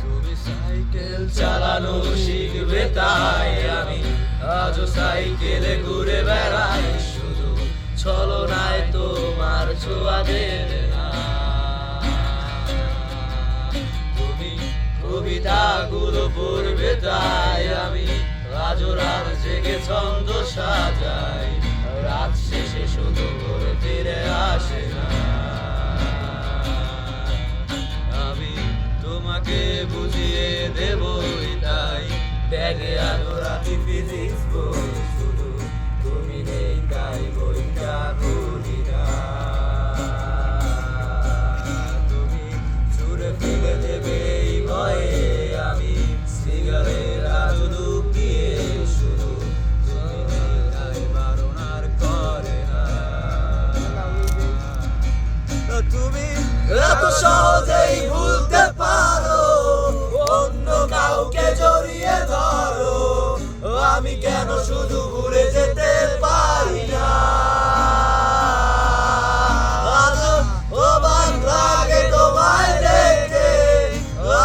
তুমি সাইকেল চালানো শিখবে তাই আমি আজও সাইকেলে ঘুরে বেড়াই, শুধু ছলনায় তোমার ছোঁয়া দেবে না। তুমি কবিতাগুলো পড়বে তাই আমি আজও রাত জেগে ছন্দ সাজাই, রাত শেষে শুধু ঘরে ফিরে আসে না। আমি তোমাকে বুঝিয়ে দেবই তাই ব্যাগে আলো রাখি ফিজিক্স বই, শুধু তুমি নেই তাই বইটা খুলি না। তুমি ছুঁড়ে ফেলে দেবে এই ভয়ে আমি সিগারেট আজ লুকিয়ে, শুধু তুমি নেই তাই বারণ আর করে না। তুমি এত সহজেই ভুলতে পারো, অন্য কাউকে জড়িয়ে ধরো, আমি কেন শুধু ভুলে যেতে পারি না। আজও অবাক লাগে তোমায় দেখে,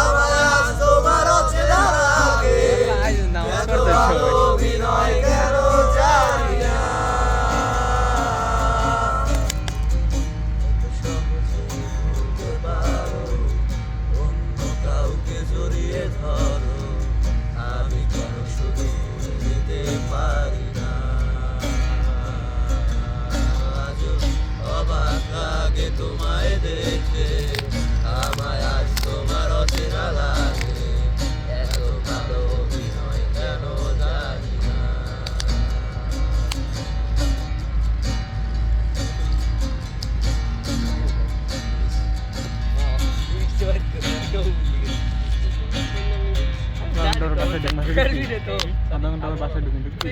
আমার আজ তোমার অচেনা লাগে, এত ভালো অভিনয় কেন জানি না। অন্য কাউকে জড়িয়ে ধরো, আমি কেন শুধু ভুলে যেতে পারি না। আজও অবাক লাগে তোমায় দেখে, আমায় আজ তোমার অচেনা লাগে, এত ভালো অভিনয় কেন জানি না। আধা ঘন্টার বাসায় ঢুকছি